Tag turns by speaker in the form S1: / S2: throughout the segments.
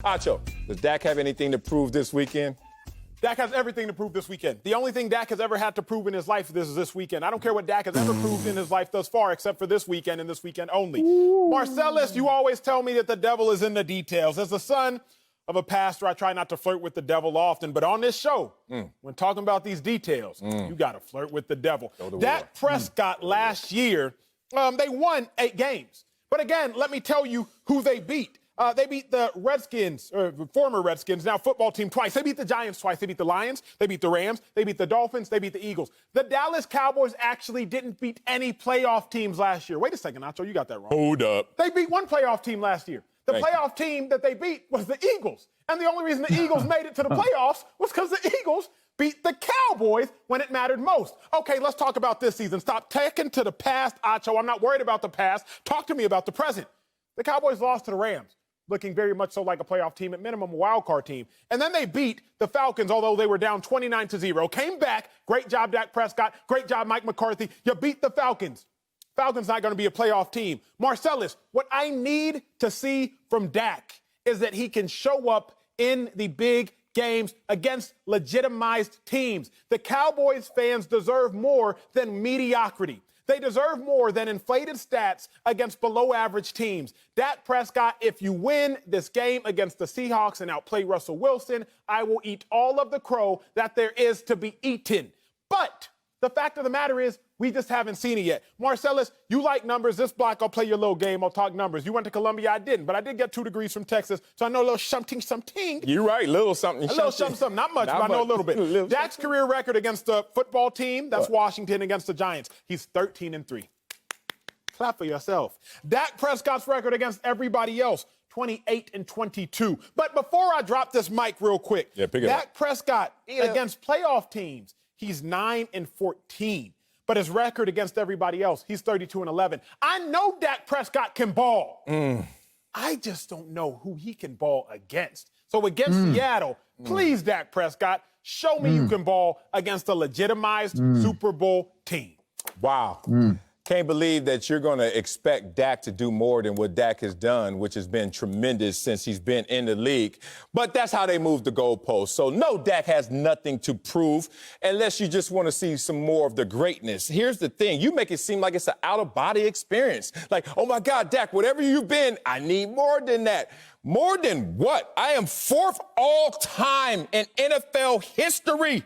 S1: Acho, does Dak have anything to prove this weekend?
S2: Dak has everything to prove this weekend. The only thing Dak has ever had to prove in his life is this weekend. I don't care what Dak has ever proved in his life thus far, except for this weekend and this weekend only. Marcellus, you always tell me that the devil is in the details. As the son of a pastor, I try not to flirt with the devil often, but on this show, when talking about these details, you got to flirt with the devil. Dak Prescott last year, they won 8 games. But again, let me tell you who they beat. They beat the Redskins, or former Redskins, now football team, twice. They beat the Giants twice. They beat the Lions. They beat the Rams. They beat the Dolphins. They beat the Eagles. The Dallas Cowboys actually didn't beat any playoff teams last year. Wait a second, Acho, you got that wrong.
S1: Hold up.
S2: They beat one playoff team last year. The playoff team that they beat was the Eagles. And the only reason the Eagles made it to the playoffs was because the Eagles beat the Cowboys when it mattered most. Okay, let's talk about this season. Stop taking to the past, Acho. I'm not worried about the past. Talk to me about the present. The Cowboys lost to the Rams, looking very much so like a playoff team, at minimum a wild card team. And then they beat the Falcons, although they were down 29-0. Came back. Great job, Dak Prescott. Great job, Mike McCarthy. You beat the Falcons. Falcons not going to be a playoff team. Marcellus, what I need to see from Dak is that he can show up in the big games against legitimized teams. The Cowboys fans deserve more than mediocrity. They deserve more than inflated stats against below-average teams. Dak Prescott, if you win this game against the Seahawks and outplay Russell Wilson, I will eat all of the crow that there is to be eaten. But the fact of the matter is, we just haven't seen it yet. Marcellus, you like numbers. This block, I'll play your little game. I'll talk numbers. You went to Columbia, I didn't, but I did get 2 degrees from Texas, so I know a little something.
S1: You're right, little something.
S2: A little something. Not much, but I know a little bit. Dak's career record against the football team, that's Washington against the Giants. He's 13-3. Clap for yourself. Dak Prescott's record against everybody else, 28-22. But before I drop this mic real quick, Dak Prescott against playoff teams, he's 9-14. But his record against everybody else, he's 32-11. I know Dak Prescott can ball. I just don't know who he can ball against. So against Seattle, please, Dak Prescott, show me you can ball against a legitimized Super Bowl team.
S1: Wow. Can't believe that you're going to expect Dak to do more than what Dak has done, which has been tremendous since he's been in the league. But that's how they move the goalposts. So, no, Dak has nothing to prove unless you just want to see some more of the greatness. Here's the thing. You make it seem like it's an out-of-body experience. Like, oh, my God, Dak, whatever you've been, I need more than that. More than what? I am 4th all-time in NFL history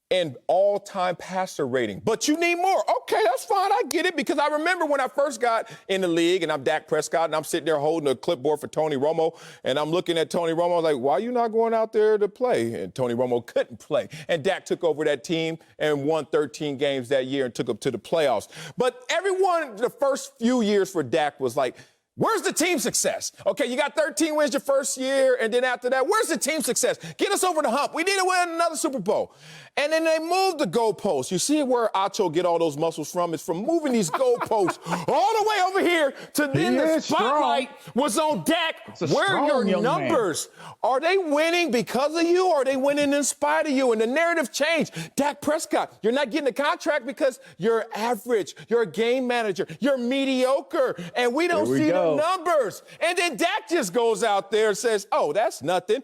S1: and all-time passer rating. But you need more. Okay, that's fine. I get it, because I remember when I first got in the league, and I'm Dak Prescott, and I'm sitting there holding a clipboard for Tony Romo, and I'm looking at Tony Romo, I was like, why are you not going out there to play? And Tony Romo couldn't play. And Dak took over that team and won 13 games that year and took up to the playoffs. But everyone, the first few years for Dak was like, where's the team success? Okay, you got 13 wins your first year, and then after that, where's the team success? Get us over the hump. We need to win another Super Bowl. And then they moved the goalposts. You see where Acho get all those muscles from? It's from moving these goalposts all the way over here to then the spotlight was on Dak. Where are your numbers? Are they winning because of you, or are they winning in spite of you? And the narrative changed. Dak Prescott, you're not getting a contract because you're average. You're a game manager. You're mediocre. And we don't see the numbers. And then Dak just goes out there and says, oh, that's nothing.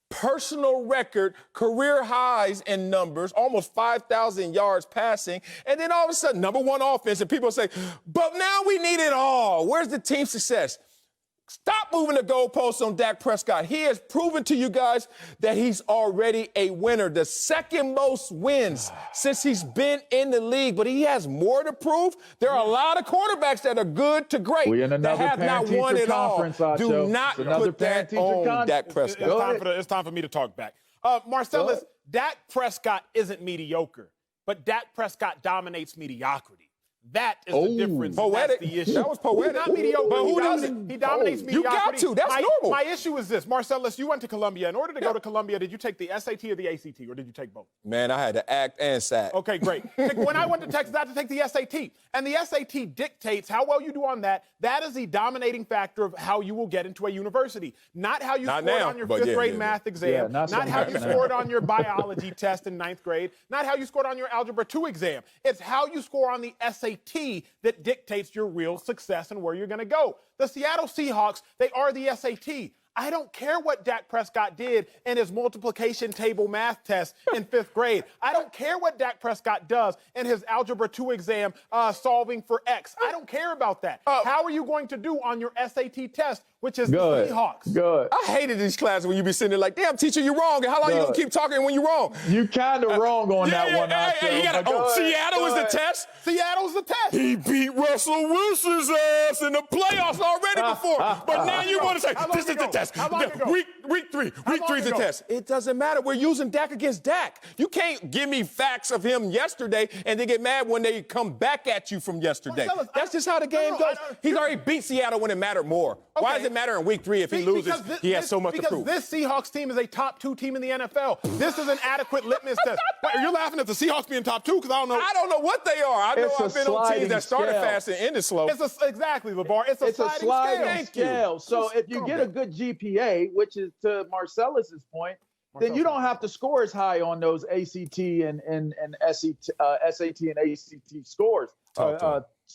S1: Personal record, career highs in numbers, almost 5,000 yards passing. And then all of a sudden, #1 offense. And people say, but now we need it all. Where's the team success? Stop moving the goalposts on Dak Prescott. He has proven to you guys that he's already a winner. The second most wins since he's been in the league, but he has more to prove. There are a lot of quarterbacks that are good to great that have not won it all. Do not put that on Dak Prescott.
S2: It's time for me to talk back. Marcellus, Dak Prescott isn't mediocre, but Dak Prescott dominates mediocrity. That is the difference.
S1: Poetic.
S2: That's the issue.
S1: That was poetic.
S2: He's not mediocre.
S1: But who doesn't?
S2: He dominates mediocrity.
S1: You got to. That's normal.
S2: My issue is this. Marcellus, you went to Columbia. In order to go to Columbia, did you take the SAT or the ACT, or did you take both?
S1: Man, I had to act and sat.
S2: Okay, great. When I went to Texas, I had to take the SAT. And the SAT dictates how well you do on that. That is the dominating factor of how you will get into a university. Not how you scored on your fifth grade math exam. Not how you scored on your biology test in 9th grade. Not how you scored on your Algebra 2 exam. It's how you score on the SAT that dictates your real success and where you're going to go. The Seattle Seahawks, they are the SAT. I don't care what Dak Prescott did in his multiplication table math test in 5th grade. I don't care what Dak Prescott does in his Algebra 2 exam solving for X. I don't care about that. How are you going to do on your SAT test, which is the Seahawks?
S3: Good.
S1: I hated these classes when you be sitting there like, damn, teacher, you're wrong. And how long you going to keep talking when you're wrong?
S3: You kind of wrong on that one, Acho.
S1: Seattle is the test?
S2: Seattle's the test.
S1: He beat Russell Wilson's ass in the playoffs already before. But now you want to say, this is the test.
S2: How long ago?
S1: Week three is the test. It doesn't matter. We're using Dak against Dak. You can't give me facts of him yesterday and then get mad when they come back at you from yesterday.
S2: Marcellus,
S1: That's just how the game goes. He's already beat Seattle when it mattered more. Okay. Why does it matter in week 3 if he loses? He has so much to prove.
S2: Because this Seahawks team is a top 2 team in the NFL. This is an adequate litmus test. Wait, are you laughing at the Seahawks being top 2? Because I don't know.
S1: I don't know what they are. I know I've been on teams that started fast and ended slow.
S2: Exactly, LaVar. It's a sliding scale.
S3: So if you get a good GPA, which is to Marcellus's point, then you don't have to score as high on those ACT and SAT and ACT scores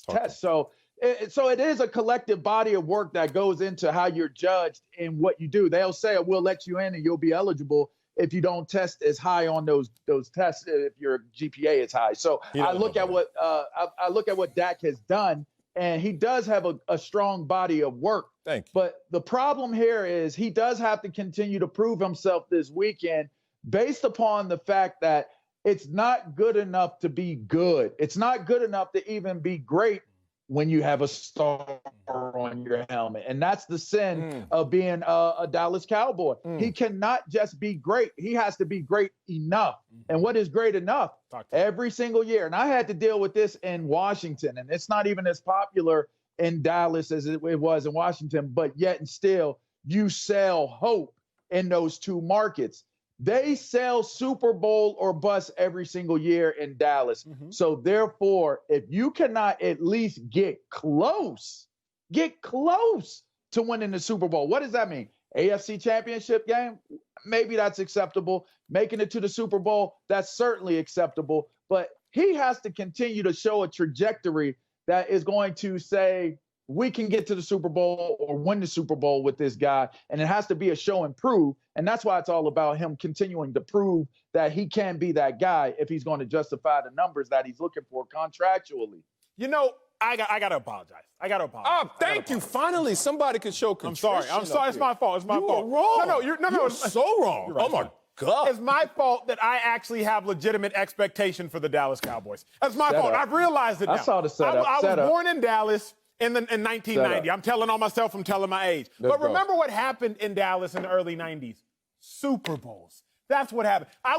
S3: tests. So it is a collective body of work that goes into how you're judged in what you do. They'll say, we'll let you in and you'll be eligible if you don't test as high on those tests, if your GPA is high. So I look at what Dak has done, and he does have a strong body of work.
S1: Thank you.
S3: But the problem here is he does have to continue to prove himself this weekend based upon the fact that it's not good enough to be good. It's not good enough to even be great when you have a star on your helmet. And that's the sin of being a Dallas Cowboy. He cannot just be great. He has to be great enough. And what is great enough? Every single year. And I had to deal with this in Washington, and it's not even as popular in Dallas as it was in Washington, but yet and still you sell hope in those two markets. They sell Super Bowl or bust every single year in Dallas. So therefore, if you cannot at least get close to winning the Super Bowl, what does that mean? AFC Championship game? Maybe that's acceptable. Making it to the Super Bowl, that's certainly acceptable. But he has to continue to show a trajectory that is going to say, we can get to the Super Bowl or win the Super Bowl with this guy. And it has to be a show and prove. And that's why it's all about him continuing to prove that he can be that guy if he's going to justify the numbers that he's looking for contractually.
S2: You know, I got to apologize.
S1: Oh, thank you. Finally, somebody can show contrition.
S2: I'm sorry. It's my fault. It's my fault.
S1: You are wrong.
S2: No,
S1: you're so wrong.
S2: Right.
S1: Oh, my God.
S2: It's my fault that I actually have legitimate expectation for the Dallas Cowboys. That's my fault. I've realized it now.
S3: I saw the setup.
S2: I was born in Dallas in 1990. I'm telling on myself. I'm telling my age. But remember what happened in Dallas in the early 90s? Super Bowls. That's what happened. I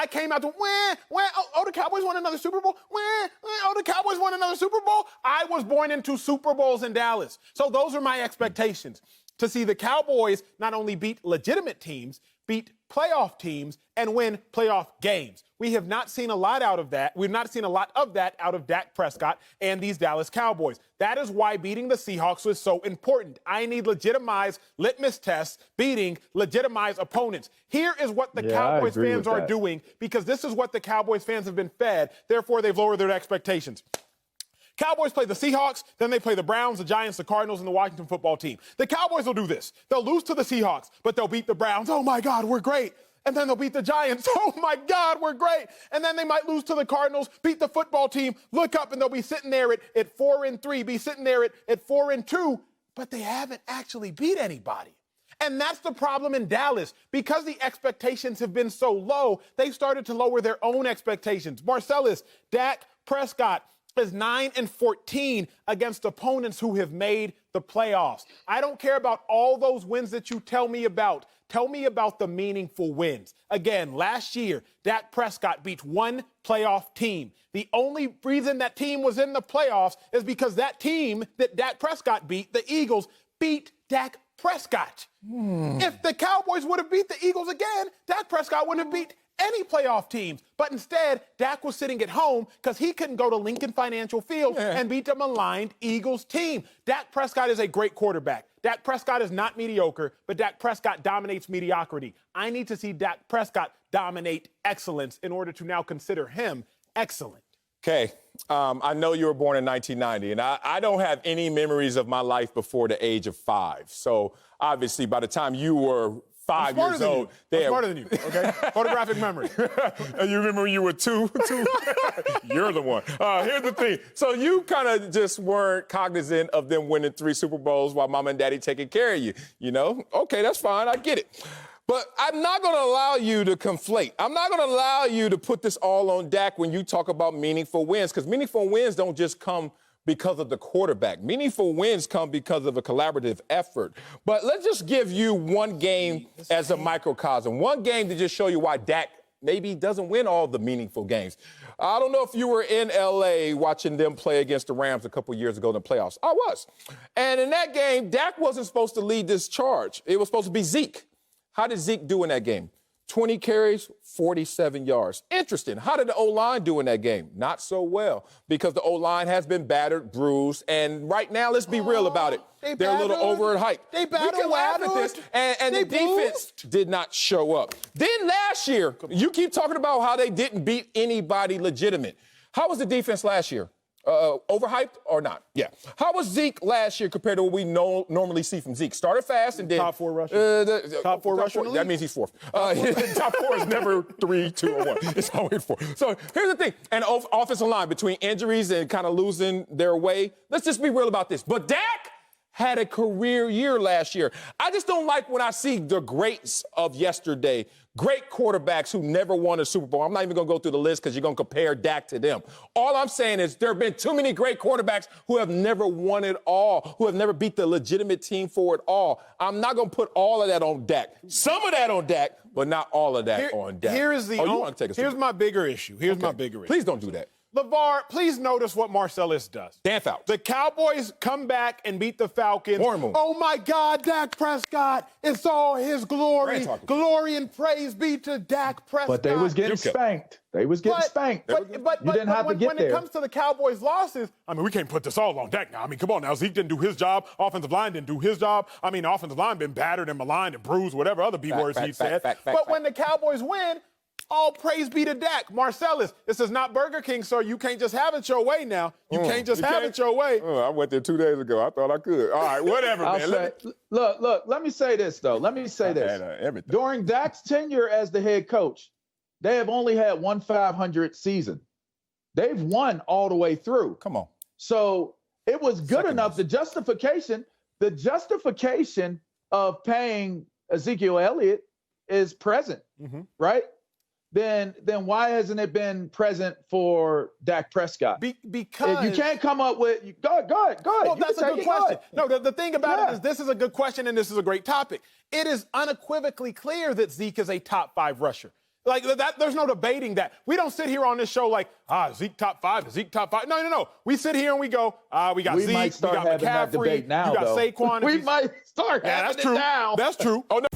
S2: came out to, the Cowboys won another Super Bowl. The Cowboys won another Super Bowl. I was born into Super Bowls in Dallas. So those are my expectations. To see the Cowboys not only beat legitimate teams, beat playoff teams, and win playoff games. We have not seen a lot out of that. We've not seen a lot of that out of Dak Prescott and these Dallas Cowboys. That is why beating the Seahawks was so important. I need legitimized litmus tests beating legitimized opponents. Here is what the Cowboys fans are doing, because this is what the Cowboys fans have been fed. Therefore, they've lowered their expectations. Cowboys play the Seahawks, then they play the Browns, the Giants, the Cardinals, and the Washington football team. The Cowboys will do this. They'll lose to the Seahawks, but they'll beat the Browns. Oh, my God, we're great. And then they'll beat the Giants. Oh, my God, we're great. And then they might lose to the Cardinals, beat the football team, look up, and they'll be sitting there at 4-3, be sitting there at 4-2, but they haven't actually beat anybody. And that's the problem in Dallas. Because the expectations have been so low, they started to lower their own expectations. Marcellus, Dak Prescott is 9-14 against opponents who have made the playoffs. I don't care about all those wins that you tell me about. Tell me about the meaningful wins. Again, last year, Dak Prescott beat one playoff team. The only reason that team was in the playoffs is because that team that Dak Prescott beat, the Eagles, beat Dak Prescott. If the Cowboys would have beat the Eagles again, Dak Prescott wouldn't have beat any playoff teams. But instead, Dak was sitting at home because he couldn't go to Lincoln Financial Field and beat the maligned Eagles team. Dak Prescott is a great quarterback. Dak Prescott is not mediocre, but Dak Prescott dominates mediocrity. I need to see Dak Prescott dominate excellence in order to now consider him excellent.
S1: Okay, I know you were born in 1990, and I don't have any memories of my life before the age of 5. So obviously, by the time you were 5 years old,
S2: I'm smarter than you, okay? Photographic memory.
S1: You remember when you were two? You're the one. Here's the thing. So you kind of just weren't cognizant of them winning 3 Super Bowls while mom and daddy taking care of you, you know? Okay, that's fine. I get it. But I'm not going to allow you to conflate. I'm not going to allow you to put this all on Dak when you talk about meaningful wins, because meaningful wins don't just come because of the quarterback. Meaningful wins come because of a collaborative effort. But let's just give you one game as a microcosm, one game to just show you why Dak maybe doesn't win all the meaningful games. I don't know if you were in L.A. watching them play against the Rams a couple years ago in the playoffs. I was. And in that game, Dak wasn't supposed to lead this charge. It was supposed to be Zeke. How did Zeke do in that game? 20 carries, 47 yards. Interesting. How did the O-line do in that game? Not so well, because the O-line has been battered, bruised, and right now, let's be real about it. They're a little overhyped.
S2: They battered,
S1: we can laugh at this, and the defense did not show up. Then last year, you keep talking about how they didn't beat anybody legitimate. How was the defense last year? Overhyped or not? Yeah. How was Zeke last year compared to what we normally see from Zeke? Started fast and then
S2: top 4 rusher. Top 4 rusher.
S1: That means he's 4th. Top 4 is never 3, 2, or 1. It's always 4. So here's the thing. And offensive line, between injuries and kind of losing their way, let's just be real about this. But Dak had a career year last year. I just don't like when I see the greats of yesterday, great quarterbacks who never won a Super Bowl. I'm not even going to go through the list because you're going to compare Dak to them. All I'm saying is there have been too many great quarterbacks who have never won it all, who have never beat the legitimate team for it all. I'm not going to put all of that on Dak. Some of that on Dak, but not all of that on Dak.
S2: Here's my bigger issue. My bigger issue.
S1: Please don't do that.
S2: LaVar, please notice what Marcellus does.
S1: Dance out.
S2: The Cowboys come back and beat the Falcons.
S1: Hormone.
S2: Oh, my God, Dak Prescott. It's all his glory. Glory and praise be to Dak Prescott.
S3: But they was getting spanked. They was getting spanked.
S2: But
S3: you didn't have to get
S2: when
S3: there.
S2: it comes to the Cowboys' losses, I mean, we can't put this all on Dak now. I mean, come on now. Zeke didn't do his job. Offensive line didn't do his job. I mean, the offensive line been battered and maligned and bruised, whatever other B words he said. But when the Cowboys win, all praise be to Dak. Marcellus, this is not Burger King, sir. You can't just have it your way now. You can't just have it your way.
S1: I went there 2 days ago. I thought I could. All right, whatever, man.
S3: Look, let me say this, though. Let me say this. During Dak's tenure as the head coach, they have only had one 500 season. They've won all the way through.
S1: Come on.
S3: So it was good enough. The justification of paying Ezekiel Elliott is present, right? Then why hasn't it been present for Dak Prescott?
S2: Because
S3: you can't come up with go ahead.
S2: Well, that's a good question. No, the thing about it is this is a good question and this is a great topic. It is unequivocally clear that Zeke is a top 5 rusher. Like that, there's no debating that. We don't sit here on this show like, Zeke top 5, Zeke top 5. No. We sit here and we go, we got Zeke, we got McCaffrey,
S3: now,
S2: you got Saquon.
S3: We might start having it now.
S2: That's true. Oh, no.